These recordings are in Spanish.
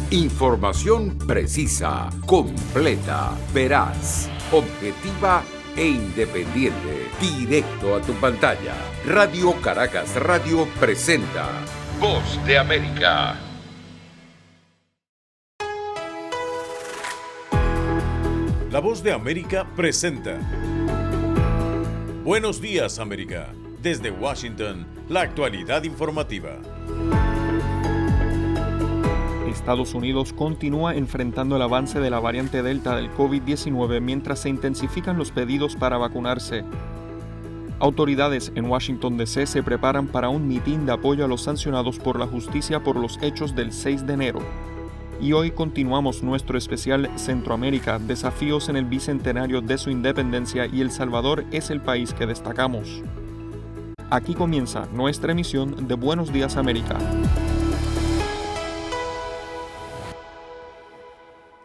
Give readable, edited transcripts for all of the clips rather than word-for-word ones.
Información precisa, completa, veraz, objetiva e independiente. Directo a tu pantalla. Radio Caracas Radio presenta Voz de América. La Voz de América presenta Buenos días, América. Desde Washington, la actualidad informativa. Estados Unidos continúa enfrentando el avance de la variante Delta del COVID-19 mientras se intensifican los pedidos para vacunarse. Autoridades en Washington D.C. se preparan para un mitin de apoyo a los sancionados por la justicia por los hechos del 6 de enero. Y hoy continuamos nuestro especial Centroamérica, desafíos en el bicentenario de su independencia, y El Salvador es el país que destacamos. Aquí comienza nuestra emisión de Buenos Días América.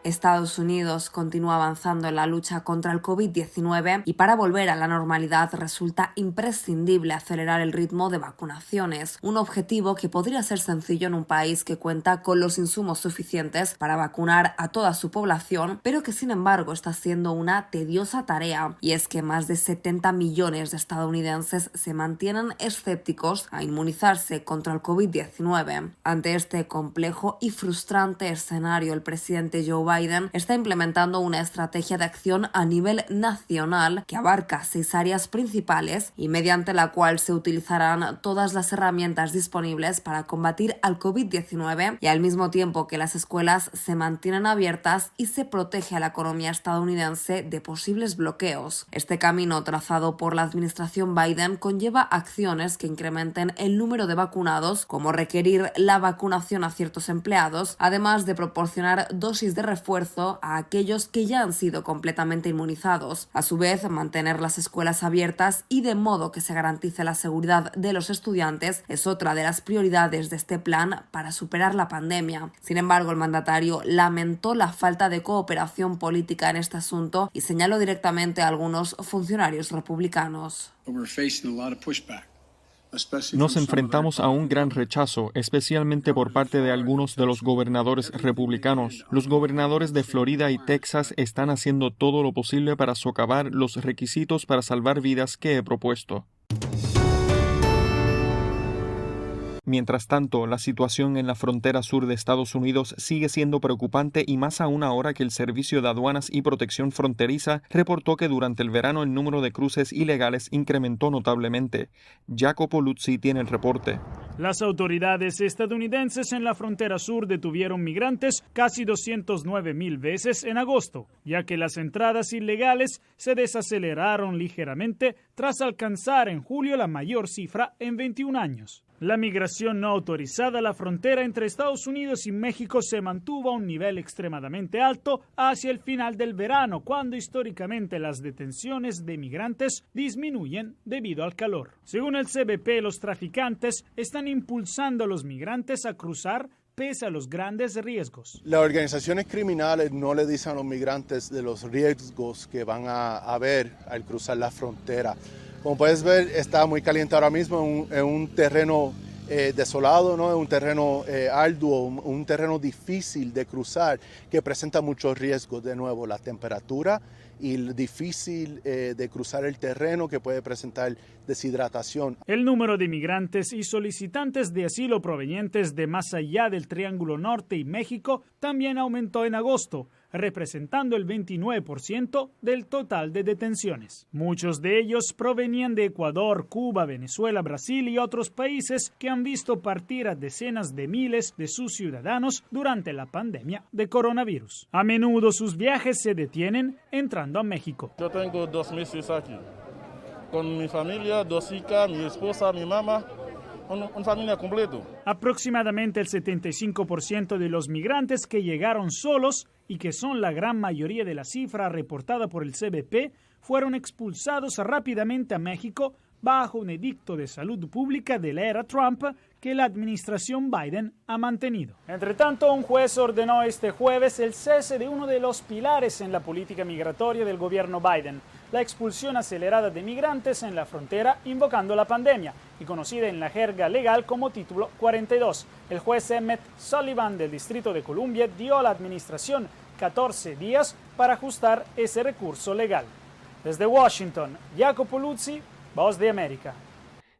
Estados Unidos continúa avanzando en la lucha contra el COVID-19 y para volver a la normalidad resulta imprescindible acelerar el ritmo de vacunaciones, un objetivo que podría ser sencillo en un país que cuenta con los insumos suficientes para vacunar a toda su población, pero que sin embargo está siendo una tediosa tarea, y es que más de 70 millones de estadounidenses se mantienen escépticos a inmunizarse contra el COVID-19. Ante este complejo y frustrante escenario, el presidente Joe Biden está implementando una estrategia de acción a nivel nacional que abarca 6 áreas principales y mediante la cual se utilizarán todas las herramientas disponibles para combatir al COVID-19 y al mismo tiempo que las escuelas se mantienen abiertas y se protege a la economía estadounidense de posibles bloqueos. Este camino trazado por la administración Biden conlleva acciones que incrementen el número de vacunados, como requerir la vacunación a ciertos empleados, además de proporcionar dosis de refuerzo a aquellos que ya han sido completamente inmunizados. A su vez, mantener las escuelas abiertas y de modo que se garantice la seguridad de los estudiantes es otra de las prioridades de este plan para superar la pandemia. Sin embargo, el mandatario lamentó la falta de cooperación política en este asunto y señaló directamente a algunos funcionarios republicanos. Nos enfrentamos a un gran rechazo, especialmente por parte de algunos de los gobernadores republicanos. Los gobernadores de Florida y Texas están haciendo todo lo posible para socavar los requisitos para salvar vidas que he propuesto. Mientras tanto, la situación en la frontera sur de Estados Unidos sigue siendo preocupante, y más aún ahora que el Servicio de Aduanas y Protección Fronteriza reportó que durante el verano el número de cruces ilegales incrementó notablemente. Jacopo Luzzi tiene el reporte. Las autoridades estadounidenses en la frontera sur detuvieron migrantes casi 209,000 veces en agosto, ya que las entradas ilegales se desaceleraron ligeramente tras alcanzar en julio la mayor cifra en 21 años. La migración no autorizada a la frontera entre Estados Unidos y México se mantuvo a un nivel extremadamente alto hacia el final del verano, cuando históricamente las detenciones de migrantes disminuyen debido al calor. Según el CBP, los traficantes están impulsando a los migrantes a cruzar pese a los grandes riesgos. Las organizaciones criminales no le dicen a los migrantes de los riesgos que van a haber al cruzar la frontera. Como puedes ver, está muy caliente ahora mismo en un terreno desolado, ¿no? Un terreno arduo, un terreno difícil de cruzar, que presenta muchos riesgos. De nuevo, la temperatura y el difícil de cruzar el terreno, que puede presentar deshidratación. El número de migrantes y solicitantes de asilo provenientes de más allá del Triángulo Norte y México también aumentó en agosto, representando el 29% del total de detenciones. Muchos de ellos provenían de Ecuador, Cuba, Venezuela, Brasil y otros países que han visto partir a decenas de miles de sus ciudadanos durante la pandemia de coronavirus. A menudo sus viajes se detienen entrando a México. Yo tengo 2 meses aquí, con mi familia, 2 hijas, mi esposa, mi mamá. Una familia completa. Aproximadamente el 75% de los migrantes que llegaron solos, y que son la gran mayoría de la cifra reportada por el CBP, fueron expulsados rápidamente a México bajo un edicto de salud pública de la era Trump que la administración Biden ha mantenido. Entre tanto, un juez ordenó este jueves el cese de uno de los pilares en la política migratoria del gobierno Biden, la expulsión acelerada de migrantes en la frontera invocando la pandemia, y conocida en la jerga legal como Título 42. El juez Emmett Sullivan del Distrito de Columbia dio a la administración 14 días para ajustar ese recurso legal. Desde Washington, Jacopo Luzzi, Voz de América.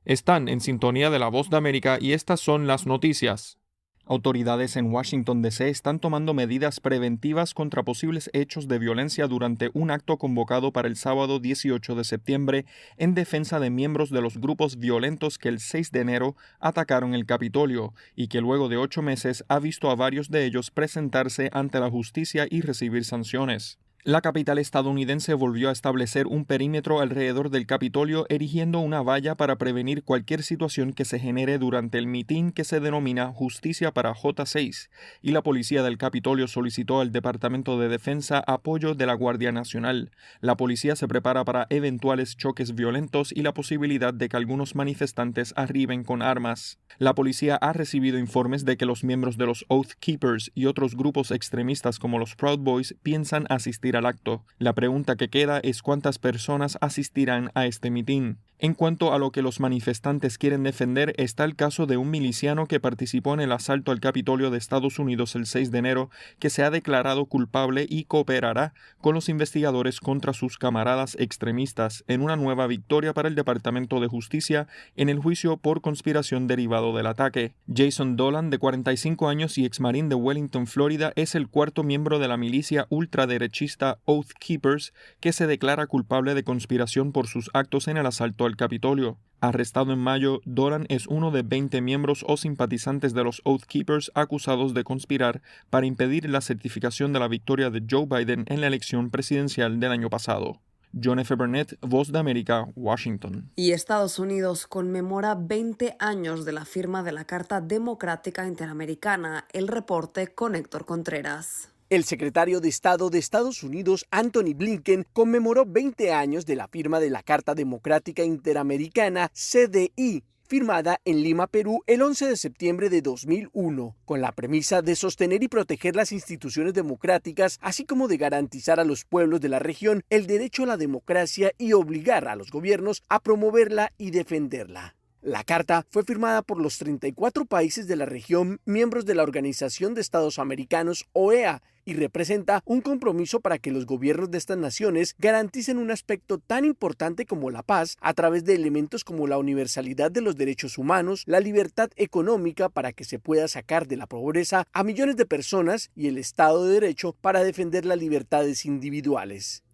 Están en sintonía de la Voz de América y estas son las noticias. Autoridades en Washington, D.C. están tomando medidas preventivas contra posibles hechos de violencia durante un acto convocado para el sábado 18 de septiembre en defensa de miembros de los grupos violentos que el 6 de enero atacaron el Capitolio y que luego de 8 meses ha visto a varios de ellos presentarse ante la justicia y recibir sanciones. La capital estadounidense volvió a establecer un perímetro alrededor del Capitolio, erigiendo una valla para prevenir cualquier situación que se genere durante el mitin que se denomina Justicia para J6, y la policía del Capitolio solicitó al Departamento de Defensa apoyo de la Guardia Nacional. La policía se prepara para eventuales choques violentos y la posibilidad de que algunos manifestantes arriben con armas. La policía ha recibido informes de que los miembros de los Oath Keepers y otros grupos extremistas como los Proud Boys piensan asistir al acto. La pregunta que queda es cuántas personas asistirán a este mitin. En cuanto a lo que los manifestantes quieren defender, está el caso de un miliciano que participó en el asalto al Capitolio de Estados Unidos el 6 de enero, que se ha declarado culpable y cooperará con los investigadores contra sus camaradas extremistas en una nueva victoria para el Departamento de Justicia en el juicio por conspiración derivado del ataque. Jason Dolan, de 45 años y exmarín de Wellington, Florida, es el cuarto miembro de la milicia ultraderechista Oath Keepers que se declara culpable de conspiración por sus actos en el asalto al Capitolio. Arrestado en mayo, Dolan es uno de 20 miembros o simpatizantes de los Oath Keepers acusados de conspirar para impedir la certificación de la victoria de Joe Biden en la elección presidencial del año pasado. John F. Burnett, Voz de América, Washington. Y Estados Unidos conmemora 20 años de la firma de la Carta Democrática Interamericana. El reporte con Héctor Contreras. El secretario de Estado de Estados Unidos, Antony Blinken, conmemoró 20 años de la firma de la Carta Democrática Interamericana, CDI, firmada en Lima, Perú, el 11 de septiembre de 2001, con la premisa de sostener y proteger las instituciones democráticas, así como de garantizar a los pueblos de la región el derecho a la democracia y obligar a los gobiernos a promoverla y defenderla. La carta fue firmada por los 34 países de la región, miembros de la Organización de Estados Americanos, OEA, y representa un compromiso para que los gobiernos de estas naciones garanticen un aspecto tan importante como la paz a través de elementos como la universalidad de los derechos humanos, la libertad económica para que se pueda sacar de la pobreza a millones de personas y el Estado de Derecho para defender las libertades individuales.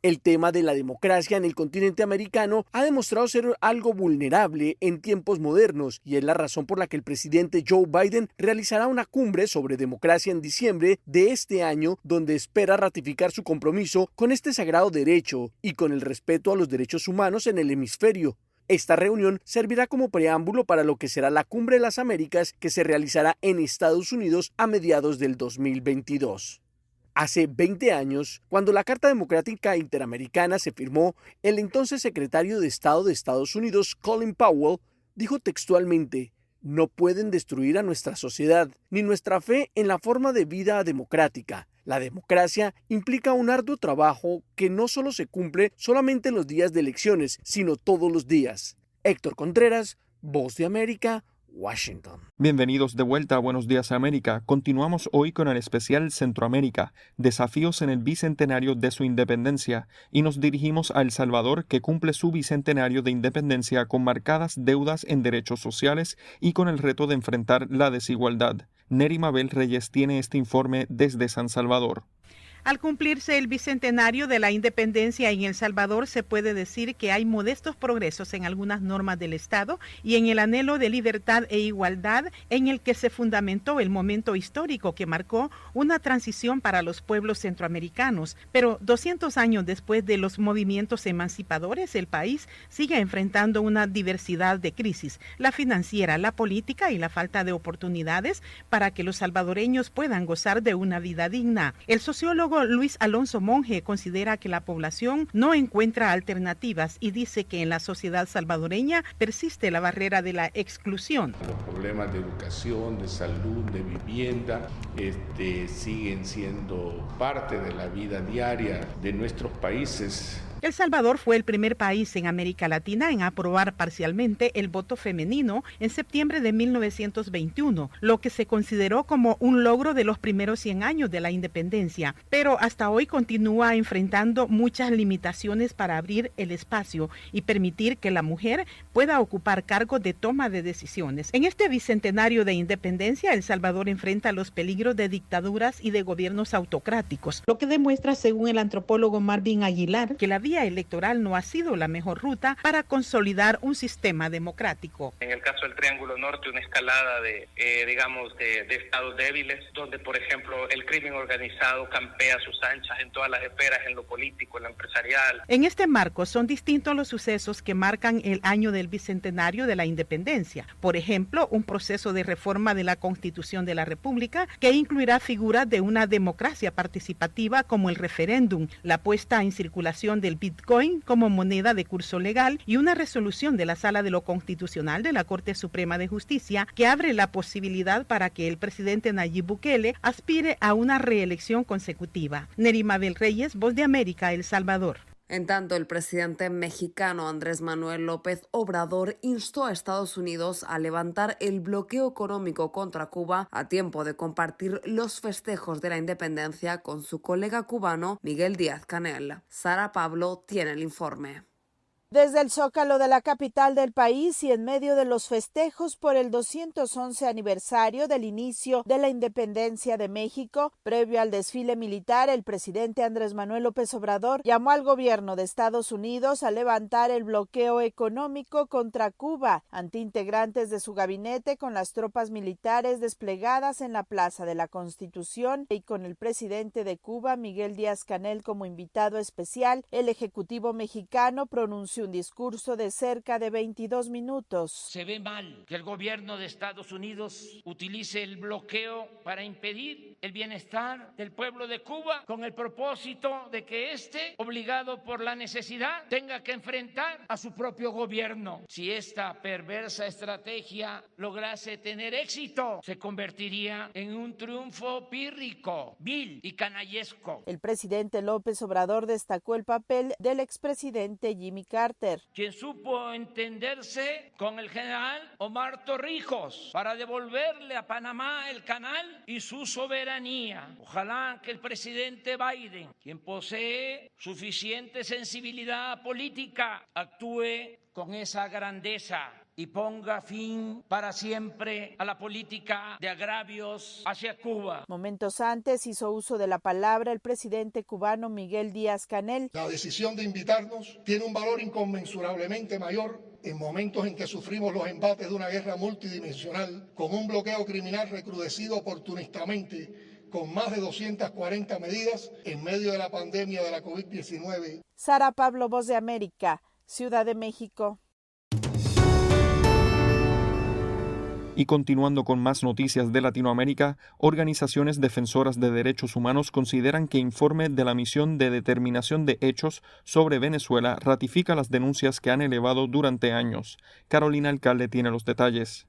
El tema de la democracia en el continente americano ha demostrado ser algo vulnerable en tiempos modernos y es la razón por la que el presidente Joe Biden realizará una cumbre sobre democracia en diciembre de este año, donde espera ratificar su compromiso con este sagrado derecho y con el respeto a los derechos humanos en el hemisferio. Esta reunión servirá como preámbulo para lo que será la Cumbre de las Américas que se realizará en Estados Unidos a mediados del 2022. Hace 20 años, cuando la Carta Democrática Interamericana se firmó, el entonces secretario de Estado de Estados Unidos, Colin Powell, dijo textualmente: «No pueden destruir a nuestra sociedad, ni nuestra fe en la forma de vida democrática. La democracia implica un arduo trabajo que no solo se cumple solamente en los días de elecciones, sino todos los días». Héctor Contreras, Voz de América, Washington. Bienvenidos de vuelta a Buenos Días América. Continuamos hoy con el especial Centroamérica, desafíos en el bicentenario de su independencia, y nos dirigimos a El Salvador, que cumple su bicentenario de independencia con marcadas deudas en derechos sociales y con el reto de enfrentar la desigualdad. Neri Mabel Reyes tiene este informe desde San Salvador. Al cumplirse el bicentenario de la independencia en El Salvador, se puede decir que hay modestos progresos en algunas normas del Estado y en el anhelo de libertad e igualdad en el que se fundamentó el momento histórico que marcó una transición para los pueblos centroamericanos. Pero 200 años después de los movimientos emancipadores, el país sigue enfrentando una diversidad de crisis: la financiera, la política y la falta de oportunidades para que los salvadoreños puedan gozar de una vida digna. El sociólogo Luis Alonso Monge considera que la población no encuentra alternativas y dice que en la sociedad salvadoreña persiste la barrera de la exclusión. Los problemas de educación, de salud, de vivienda, siguen siendo parte de la vida diaria de nuestros países. El Salvador fue el primer país en América Latina en aprobar parcialmente el voto femenino en septiembre de 1921, lo que se consideró como un logro de los primeros 100 años de la independencia, pero hasta hoy continúa enfrentando muchas limitaciones para abrir el espacio y permitir que la mujer pueda ocupar cargos de toma de decisiones. En este bicentenario de independencia, El Salvador enfrenta los peligros de dictaduras y de gobiernos autocráticos, lo que demuestra, según el antropólogo Marvin Aguilar, que la vía electoral no ha sido la mejor ruta para consolidar un sistema democrático. En el caso del Triángulo Norte, una escalada de estados débiles, donde, por ejemplo, el crimen organizado campea sus anchas en todas las esferas, en lo político, en lo empresarial. En este marco son distintos los sucesos que marcan el año del bicentenario de la independencia. Por ejemplo, un proceso de reforma de la Constitución de la República que incluirá figuras de una democracia participativa como el referéndum, la puesta en circulación del Bitcoin como moneda de curso legal y una resolución de la Sala de lo Constitucional de la Corte Suprema de Justicia que abre la posibilidad para que el presidente Nayib Bukele aspire a una reelección consecutiva. Neri Mabel Reyes, Voz de América, El Salvador. En tanto, el presidente mexicano Andrés Manuel López Obrador instó a Estados Unidos a levantar el bloqueo económico contra Cuba a tiempo de compartir los festejos de la independencia con su colega cubano Miguel Díaz-Canel. Sara Pablo tiene el informe. Desde el Zócalo de la capital del país y en medio de los festejos por el 211 aniversario del inicio de la independencia de México, previo al desfile militar, el presidente Andrés Manuel López Obrador llamó al gobierno de Estados Unidos a levantar el bloqueo económico contra Cuba ante integrantes de su gabinete con las tropas militares desplegadas en la Plaza de la Constitución y con el presidente de Cuba, Miguel Díaz-Canel, como invitado especial. El ejecutivo mexicano pronunció un discurso de cerca de 22 minutos. Se ve mal que el gobierno de Estados Unidos utilice el bloqueo para impedir el bienestar del pueblo de Cuba con el propósito de que éste, obligado por la necesidad, tenga que enfrentar a su propio gobierno. Si esta perversa estrategia lograse tener éxito, se convertiría en un triunfo pírrico, vil y canallesco. El presidente López Obrador destacó el papel del expresidente Jimmy Carter, quien supo entenderse con el general Omar Torrijos para devolverle a Panamá el canal y su soberanía. Ojalá que el presidente Biden, quien posee suficiente sensibilidad política, actúe con esa grandeza y ponga fin para siempre a la política de agravios hacia Cuba. Momentos antes hizo uso de la palabra el presidente cubano Miguel Díaz-Canel. La decisión de invitarnos tiene un valor inconmensurablemente mayor en momentos en que sufrimos los embates de una guerra multidimensional con un bloqueo criminal recrudecido oportunistamente con más de 240 medidas en medio de la pandemia de la COVID-19. Sara Pablo, Voz de América, Ciudad de México. Y continuando con más noticias de Latinoamérica, organizaciones defensoras de derechos humanos consideran que informe de la Misión de Determinación de Hechos sobre Venezuela ratifica las denuncias que han elevado durante años. Carolina Alcalde tiene los detalles.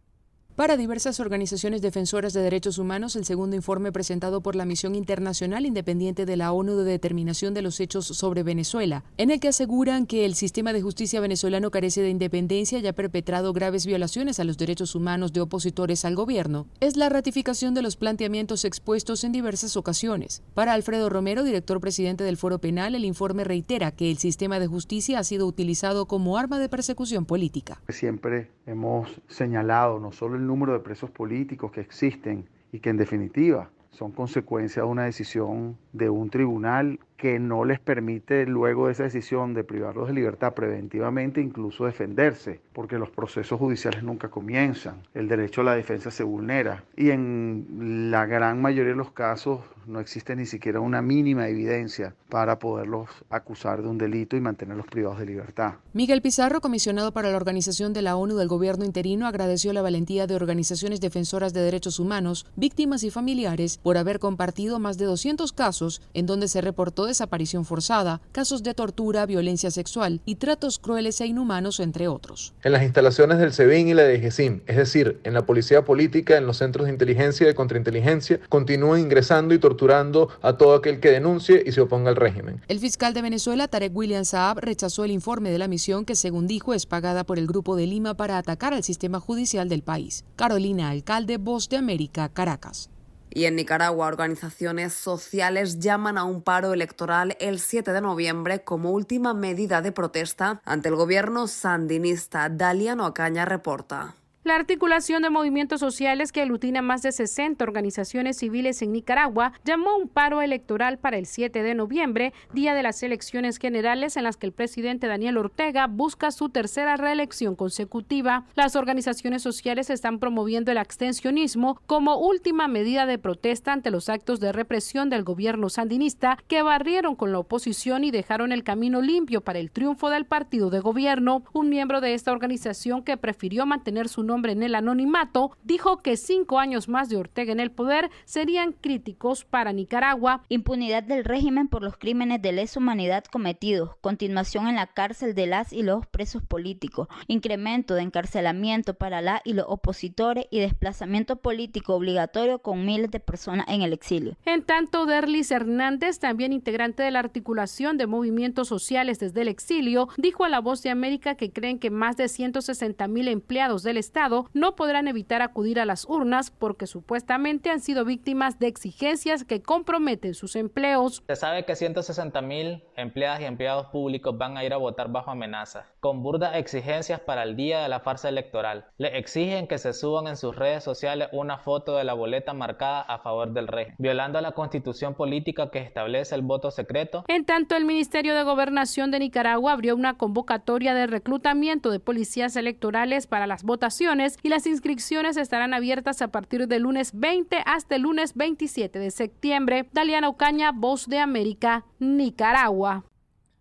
Para diversas organizaciones defensoras de derechos humanos, el segundo informe presentado por la Misión Internacional Independiente de la ONU de Determinación de los Hechos sobre Venezuela, en el que aseguran que el sistema de justicia venezolano carece de independencia y ha perpetrado graves violaciones a los derechos humanos de opositores al gobierno, es la ratificación de los planteamientos expuestos en diversas ocasiones. Para Alfredo Romero, director presidente del Foro Penal, el informe reitera que el sistema de justicia ha sido utilizado como arma de persecución política. Siempre hemos señalado no solo el número de presos políticos que existen y que en definitiva son consecuencia de una decisión de un tribunal que no les permite luego de esa decisión de privarlos de libertad preventivamente incluso defenderse, porque los procesos judiciales nunca comienzan, el derecho a la defensa se vulnera y en la gran mayoría de los casos no existe ni siquiera una mínima evidencia para poderlos acusar de un delito y mantenerlos privados de libertad. Miguel Pizarro, comisionado para la Organización de la ONU del Gobierno Interino, agradeció la valentía de organizaciones defensoras de derechos humanos, víctimas y familiares por haber compartido más de 200 casos en donde se reportó desaparición forzada, casos de tortura, violencia sexual y tratos crueles e inhumanos, entre otros. En las instalaciones del SEBIN y la DGCIM, es decir, en la policía política, en los centros de inteligencia y de contrainteligencia, continúan ingresando y torturando torturando a todo aquel que denuncie y se oponga al régimen. El fiscal de Venezuela, Tarek William Saab, rechazó el informe de la misión que, según dijo, es pagada por el Grupo de Lima para atacar al sistema judicial del país. Carolina Alcalde, Voz de América, Caracas. Y en Nicaragua, organizaciones sociales llaman a un paro electoral el 7 de noviembre como última medida de protesta ante el gobierno sandinista. Daliano Ocaña reporta. La articulación de movimientos sociales, que aglutina más de 60 organizaciones civiles en Nicaragua, llamó un paro electoral para el 7 de noviembre, día de las elecciones generales en las que el presidente Daniel Ortega busca su tercera reelección consecutiva. Las organizaciones sociales están promoviendo el abstencionismo como última medida de protesta ante los actos de represión del gobierno sandinista, que barrieron con la oposición y dejaron el camino limpio para el triunfo del partido de gobierno. Un miembro de esta organización, que prefirió mantener su nombre en el anonimato, dijo que 5 años más de Ortega en el poder serían críticos para Nicaragua. Impunidad del régimen por los crímenes de lesa humanidad cometidos, continuación en la cárcel de las y los presos políticos, incremento de encarcelamiento para la y los opositores y desplazamiento político obligatorio con miles de personas en el exilio. En tanto, Derlis Hernández, también integrante de la articulación de movimientos sociales desde el exilio, dijo a La Voz de América que creen que más de 160,000 empleados del Estado no podrán evitar acudir a las urnas porque supuestamente han sido víctimas de exigencias que comprometen sus empleos. Se sabe que 160,000 empleadas y empleados públicos van a ir a votar bajo amenaza, con burdas exigencias para el día de la farsa electoral. Les exigen que se suban en sus redes sociales una foto de la boleta marcada a favor del régimen, violando la constitución política que establece el voto secreto. En tanto, el Ministerio de Gobernación de Nicaragua abrió una convocatoria de reclutamiento de policías electorales para las votaciones, y las inscripciones estarán abiertas a partir del lunes 20 hasta el lunes 27 de septiembre. Daliana Ocaña, Voz de América, Nicaragua.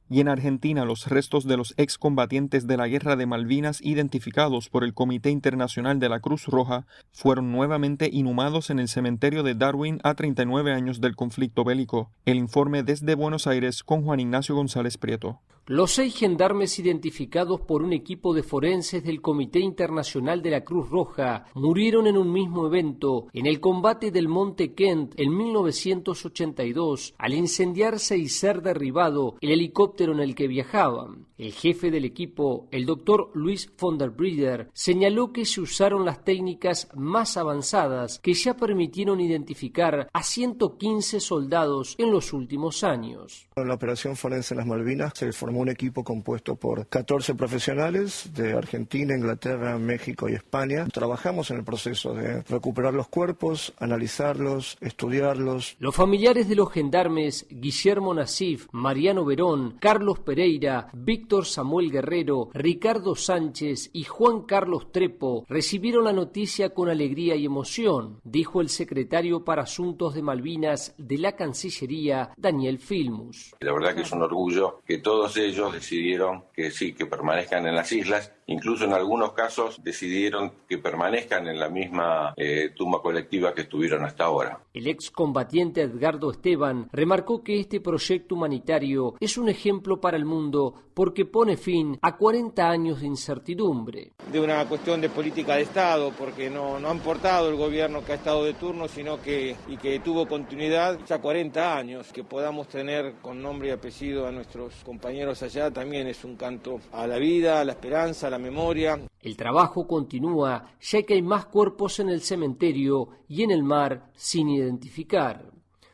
Y en Argentina, los restos de los excombatientes de la Guerra de Malvinas, identificados por el Comité Internacional de la Cruz Roja, fueron nuevamente inhumados en el cementerio de Darwin a 39 años del conflicto bélico. El informe desde Buenos Aires con Juan Ignacio González Prieto. Los 6 gendarmes identificados por un equipo de forenses del Comité Internacional de la Cruz Roja murieron en un mismo evento, en el combate del Monte Kent en 1982, al incendiarse y ser derribado el helicóptero en el que viajaban. El jefe del equipo, el doctor Luis von der Brieder, señaló que se usaron las técnicas más avanzadas que ya permitieron identificar a 115 soldados en los últimos años. En la operación forense en las Malvinas se formó un equipo compuesto por 14 profesionales de Argentina, Inglaterra, México y España. Trabajamos en el proceso de recuperar los cuerpos, analizarlos, estudiarlos. Los familiares de los gendarmes Guillermo Nasif, Mariano Verón, Carlos Pereira, Víctor Samuel Guerrero, Ricardo Sánchez y Juan Carlos Trepo recibieron la noticia con alegría y emoción, dijo el secretario para Asuntos de Malvinas de la Cancillería, Daniel Filmus. La verdad que es un orgullo que todos ellos decidieron que sí, que permanezcan en las islas, incluso en algunos casos decidieron que permanezcan en la misma tumba colectiva que estuvieron hasta ahora. El excombatiente Edgardo Esteban remarcó que este proyecto humanitario es un ejemplo para el mundo porque pone fin a 40 años de incertidumbre. De una cuestión de política de Estado, porque no ha importado el gobierno que ha estado de turno, sino que tuvo continuidad ya 40 años. Que podamos tener con nombre y apellido a nuestros compañeros allá también es un canto a la vida, a la esperanza, a la memoria. El trabajo continúa, ya que hay más cuerpos en el cementerio y en el mar sin identificar.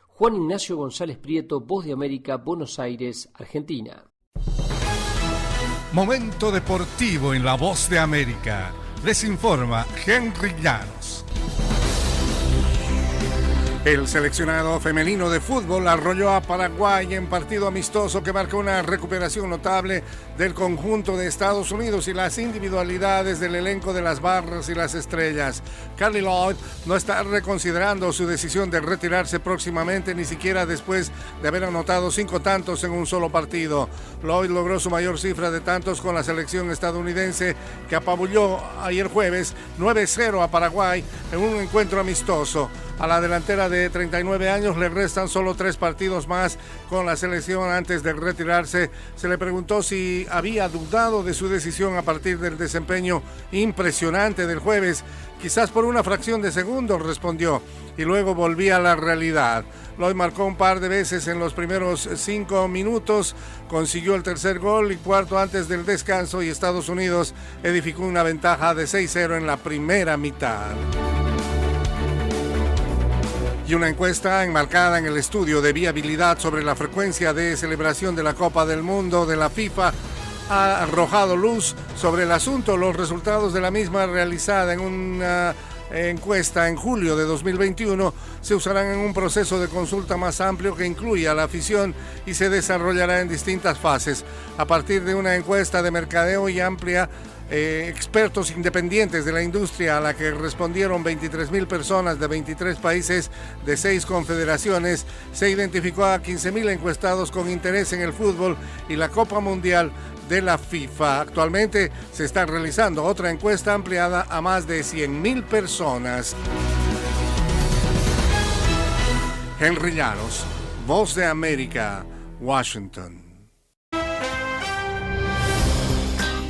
Juan Ignacio González Prieto, Voz de América, Buenos Aires, Argentina. Momento deportivo en La Voz de América. Les informa Henry Llanos. El seleccionado femenino de fútbol arrolló a Paraguay en partido amistoso que marcó una recuperación notable del conjunto de Estados Unidos y las individualidades del elenco de las barras y las estrellas. Carly Lloyd no está reconsiderando su decisión de retirarse próximamente, ni siquiera después de haber anotado 5 tantos en un solo partido. Lloyd logró su mayor cifra de tantos con la selección estadounidense, que apabulló ayer jueves 9-0 a Paraguay en un encuentro amistoso. A la delantera de 39 años le restan solo 3 partidos más con la selección antes de retirarse. Se le preguntó si había dudado de su decisión a partir del desempeño impresionante del jueves. Quizás por una fracción de segundo, respondió, y luego volvía a la realidad. Lloyd marcó un par de veces en los primeros 5 minutos, consiguió el tercer gol y cuarto antes del descanso, y Estados Unidos edificó una ventaja de 6-0 en la primera mitad. Y una encuesta enmarcada en el estudio de viabilidad sobre la frecuencia de celebración de la Copa del Mundo de la FIFA ha arrojado luz sobre el asunto. Los resultados de la misma, realizada en una encuesta en julio de 2021, se usarán en un proceso de consulta más amplio que incluya a la afición y se desarrollará en distintas fases. A partir de una encuesta de mercadeo y amplia, expertos independientes de la industria a la que respondieron 23,000 personas de 23 países de 6 confederaciones, se identificó a 15,000 encuestados con interés en el fútbol y la Copa Mundial de la FIFA. Actualmente se está realizando otra encuesta ampliada a más de 100,000 personas. Henry Llanos, Voz de América, Washington.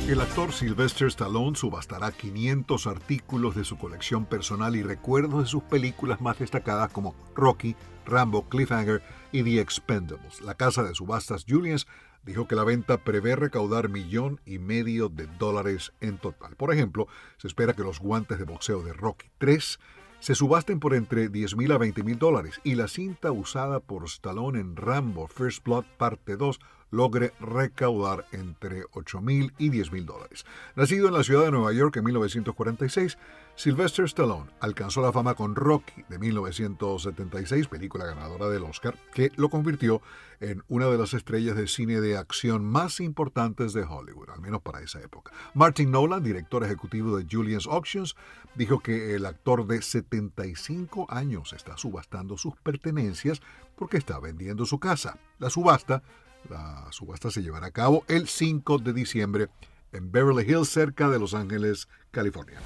El actor Sylvester Stallone subastará 500 artículos de su colección personal y recuerdos de sus películas más destacadas como Rocky, Rambo, Cliffhanger y The Expendables. La casa de subastas Julius dijo que la venta prevé recaudar $1,500,000 en total. Por ejemplo, se espera que los guantes de boxeo de Rocky 3 se subasten por entre $10,000 a $20,000 y la cinta usada por Stallone en Rambo First Blood Parte 2 logre recaudar entre $8,000 y $10,000. Nacido en la ciudad de Nueva York en 1946, Sylvester Stallone alcanzó la fama con Rocky de 1976, película ganadora del Oscar, que lo convirtió en una de las estrellas de cine de acción más importantes de Hollywood, al menos para esa época. Martin Nolan, director ejecutivo de Julius Auctions, dijo que el actor de 75 años está subastando sus pertenencias porque está vendiendo su casa. La subasta se llevará a cabo el 5 de diciembre en Beverly Hills, cerca de Los Ángeles, California.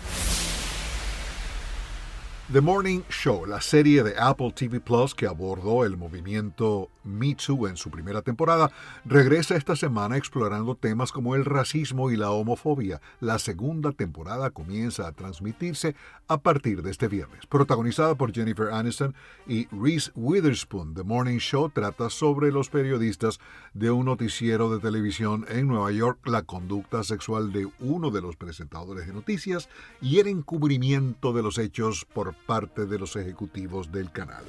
The Morning Show, la serie de Apple TV Plus que abordó el movimiento Me Too en su primera temporada, regresa esta semana explorando temas como el racismo y la homofobia. La segunda temporada comienza a transmitirse a partir de este viernes. Protagonizada por Jennifer Aniston y Reese Witherspoon, The Morning Show trata sobre los periodistas de un noticiero de televisión en Nueva York, la conducta sexual de uno de los presentadores de noticias y el encubrimiento de los hechos por parte de los ejecutivos del canal.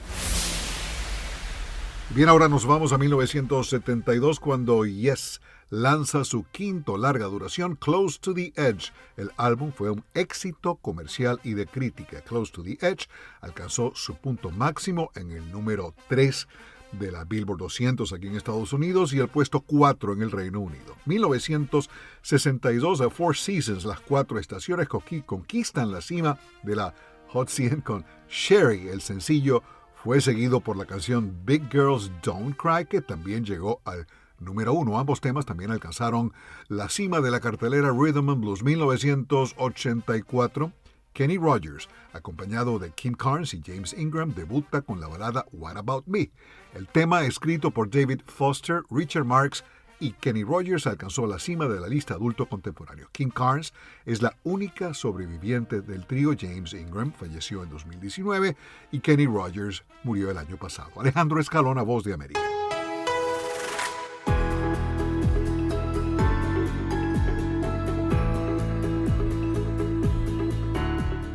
Bien, ahora nos vamos a 1972 cuando Yes lanza su quinto larga duración, Close to the Edge. El álbum fue un éxito comercial y de crítica. Close to the Edge alcanzó su punto máximo en el número 3 de la Billboard 200 aquí en Estados Unidos y el puesto 4 en el Reino Unido. 1962, The Four Seasons, las 4 estaciones conquistan la cima de la Hot 100 con Sherry. El sencillo fue seguido por la canción Big Girls Don't Cry, que también llegó al número 1. Ambos temas también alcanzaron la cima de la cartelera Rhythm and Blues. 1984, Kenny Rogers, acompañado de Kim Carnes y James Ingram, debuta con la balada What About Me. El tema, escrito por David Foster, Richard Marx y Kenny Rogers, alcanzó la cima de la lista adulto contemporáneo. Kim Carnes es la única sobreviviente del trío. James Ingram falleció en 2019 y Kenny Rogers murió el año pasado. Alejandro Escalona, Voz de América.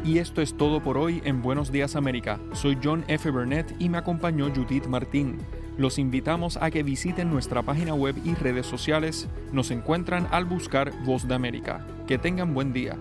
Y esto es todo por hoy en Buenos Días América. Soy John F. Burnett y me acompañó Judith Martín. Los invitamos a que visiten nuestra página web y redes sociales. Nos encuentran al buscar Voz de América. Que tengan buen día.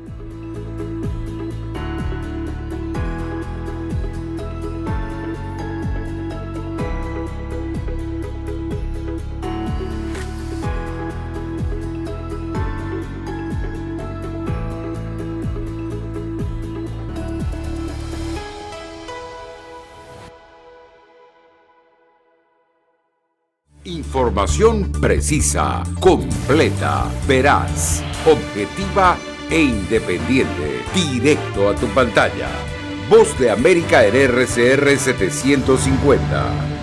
Información precisa, completa, veraz, objetiva e independiente. Directo a tu pantalla. Voz de América en RCR 750.